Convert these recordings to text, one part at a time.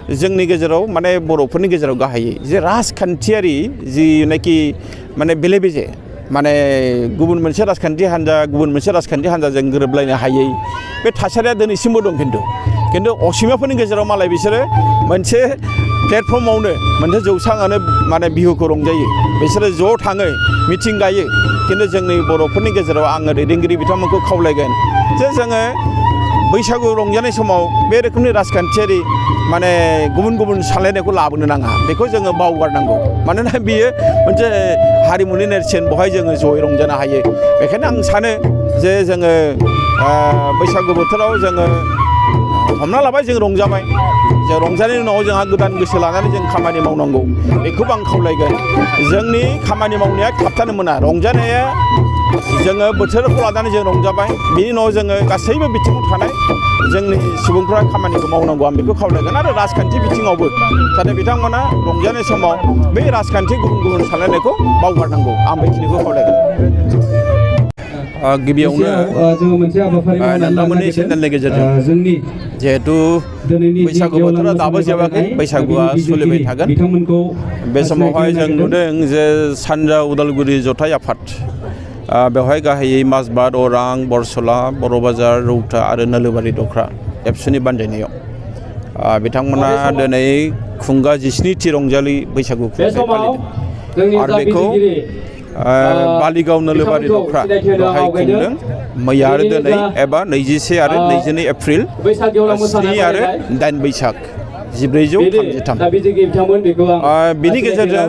जोंनि गेजेराव माने बर'फोरनि गेजेराव गाहायै जे राजखान्थियारि जिनाखि माने बेले बेजे माने गुबुन मोनसे राजखान्थि हान्जा गुबुन मोनसे राजखान्थि हान्जाजों गोरोबलायनो हायै बे थासारिया दिनैसिमबो दं खिन्थु असमियाफोरनि गेजेराव मालाय बिसोरो मोनसे प्लेटफर्मावनो मोनसे जौसाङानो माने बिहुखौ रंजायो बिसोरो ज' थाङो मिटिं गायो खिन्थु जोंनि बर'फोरनि गेजेराव आङो दैदेनगिरि बिथांमोनखौ खावलायगोन जे जोङो बैसागु रंजानाय समाव बे रोखोमनि राजखान्थियारि माने गुबुन गुबुन सानलायनायखौ लाबोनो नाङा बेखौ जोङो बावगारनांगौ मानोना बियो मोनसे हारिमुनि नेरसोन बेवहाय जोङो जयै रंजानो हायो बेखायनो आं सानो जे जोङो बैसागु बोथोराव जोङो हमना लाबाय जों रंजाबाय जों रंजानायनि उनाव जोंहा गोदान गोसो लानानै जों खामानि मावनांगौ बेखौबो आं खावलायगोन जोंनि खामानि मावनाया थाबथानो मोना रंजानाया जोङो बोथोरखौ लानानै जों रंजाबाय बिनि उनाव जोङो गासैबो बिथिङाव थानाय जोंनि सुबुंफ्रा खामानिखौ मावनांगौ आं बेखौ खावलायगोन आरो राजखान्थि बिथिङावबो जाहाथे बिथांमोना रंजानाय समाव बे राजखान्थि गुबुन गुबुन सानलायनायखौ बावगारनांगौ आं बेखिनिखौ खावलायगोन गिबियावनो नोंथांमोननि चेनेलनि गेजेरजों जिहेतु बैसागु बोथोरा दाबो जोबाखै बैसागुआ सोलिबाय थागोन बे समावहाय जों नुदों जे सानजा उदालगुरि जथाइ आफाद बेवहाय गाहायै माजबाद अरां बरसला बर' बाजार रौता आरो नोलोबारि दख्रा एबसुनि बानजायनायाव बिथांमोना दिनै खुंगा 17थि रंजालि बैसागु खुंथाय फालिदों आरो बेखौ बालिगाव नोलोबारि दख्रा बेवहाय खुंदों मैया आरो दिनै एबा 21 आरो 22 एप्रिल 7 आरो 8 बैसाग 1433 बिनि गेजेरजों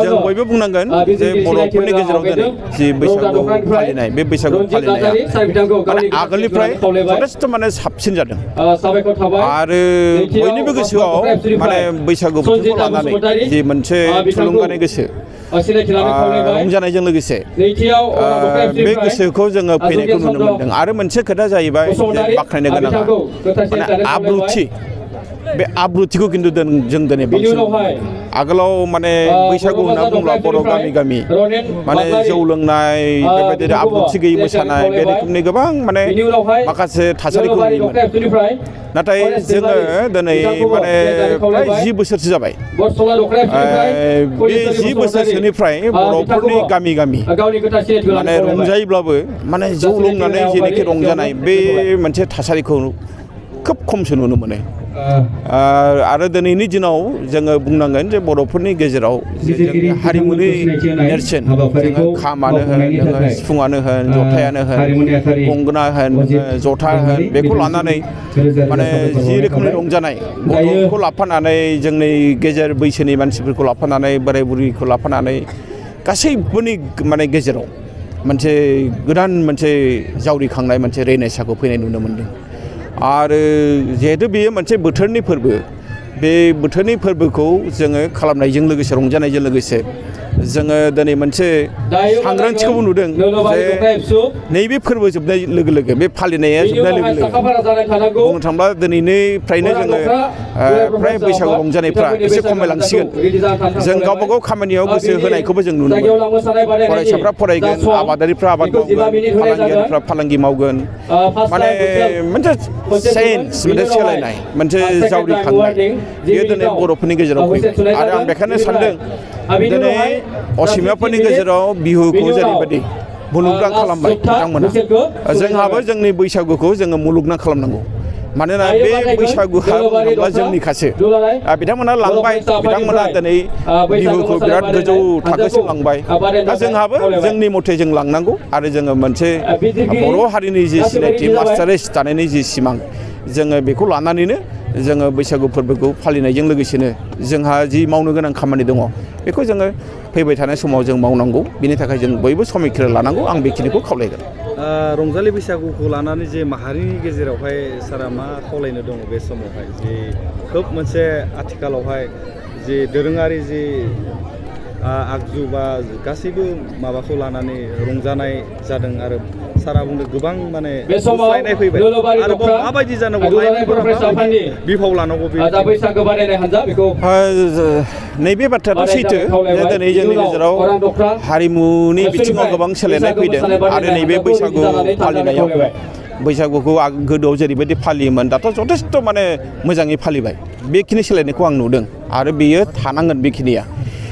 जों बयबो बुंनांगोन जे बर'फोरनि गेजेराव दिनै जि बैसागु फालिनाय बे बैसागु फालिनाया माने आगोलनिफ्राय जथेस्थ' माने साबसिन जादों आरो बयनिबो गोसोआव माने बैसागु बोथोरखौ लानानै जि मोनसे थुलुंगानाय गोसो रंजानायजों लोगोसे बे गोसोखौ जोङो फैनायखौ नुनो मोनदों आरो मोनसे खोथा जाहैबाय बाख्नायनो गोनाङा माने आब्रुथि बे आब्रुथिखौ खिन्थु जों दिनै बांसिन आगोलाव माने बैसागु होनना बुङोब्ला बर' गामि गामि माने जौ लोंनाय बेबायदिनो आब्रुथि गैयै मोसानाय बे रोखोमनि गोबां माने माखासे थासारिखौ नुयोमोन नाथाय जोङो दिनै माने फ्राय 10 बोसोरसो जाबाय बे 10 बोसोरसोनिफ्राय बर'फोरनि गामि गामि माने रंजायोब्लाबो माने जौ लोंनानै जेनोखि रंजानाय बे मोनसे थासारिखौ खोब खमसो नुनो मोनो आरो दिनैनि दिनाव जोङो बुंनांगोन जे बर'फोरनि गेजेराव जोंनि हारिमुनि नेरसोन जोङो खामानो होन जोङो सिफुङानो होन जथायानो होन गंगोना होन जथा होन बेखौ लानानै माने जि रोखोमनि रंजानाय गथ'खौ लाफानानै जोंनि गेजेर बैसोनि मानसिफोरखौ लाफानानै बोराय बुरैखौ लाफानानै गासैबोनि माने गेजेराव मोनसे गोदान मोनसे जावरिखांनाय मोनसे रेनेसाखौ फैनाय नुनो मोन्दों आरो जिहेतु बेयो मोनसे बोथोरनि फोरबो बे बोथोरनि फोरबोखौ जोङो खालामनायजों लोगोसे रंजानायजों लोगोसे जोङो दिनै मोनसे सांग्रांथिखौबो नुदों जे नैबे फोरबो जोबनाय लोगो लोगो बे फालिनाया जोबनाय लोगो लोगो बुंनो थाङोब्ला दिनैनिफ्रायनो जोङो फ्राय बैसागु रंजानायफ्रा एसे खमायलांसिगोन जों गावबा गाव खामानियाव गोसो होनायखौबो जों नुनो मोनो फरायसाफ्रा फरायगोन आबादारिफ्रा आबाद मावगोन फालांगियारिफ्रा फालांगि मावगोन माने मोनसे चेन्ज मोनसे सोलायनाय मोनसे जावरिखांनाय बेयो दिनै बर'फोरनि गेजेराव फैबाय आरो आं बेखायनो सानदों दिनै असमियाफोरनि गेजेराव बिहुखौ जेरैबायदि मुलुगनां खालामबाय बिथांमोना जोंहाबो जोंनि बैसागुखौ जोङो मुलुगनां खालामनांगौ मानोना बे बैसागुआ बुङोब्ला जोंनिखासो बिथांमोना लांबाय बिथांमोना दिनै बिहुखौ बिराद गोजौ थाखोसिम लांबाय दा जोंहाबो जोंनि मथे जों लांनांगौ आरो जोङो मोनसे बर' हारिनि जि सिनायथि मास्टारेस दानायनि जि सिमां जोङो बेखौ लानानैनो जोङो बैसागु फोरबोखौ फालिनायजों लोगोसेनो जोंहा जि मावनो गोनां खामानि दङ बेखौ जोङो फैबाय थानाय समाव जों मावनांगौ बिनि थाखाय जों बयबो समिखिरा लानांगौ आं बेखिनिखौ खावलायगोन रंजालि बैसागुखौ लानानै जे माहारिनि गेजेरावहाय सारा मा खावलायनो दङ बे समावहाय जे खोब मोनसे आथिखालावहाय जे दोरोङारि जे आगजु बा गासैबो माबाखौ लानानै रंजानाय जादों आरो सारा बुंदों गोबां माने सोलायनाय फैबाय आरो माबायदि जानांगौ बिफाव लानांगौ नैबे बाथ्रायाथ' सैथो दिनै जोंनि गेजेराव हारिमुनि बिथिङाव गोबां सोलायनाय फैदों आरो नैबे बैसागु फालिनायाव बैसागुखौ गोदोआव जेरैबायदि फालियोमोन दाथ' जथेस्थ' माने मोजाङै फालिबाय बेखिनि सोलायनायखौ आं नुदों आरो बेयो थानांगोन बेखिनिया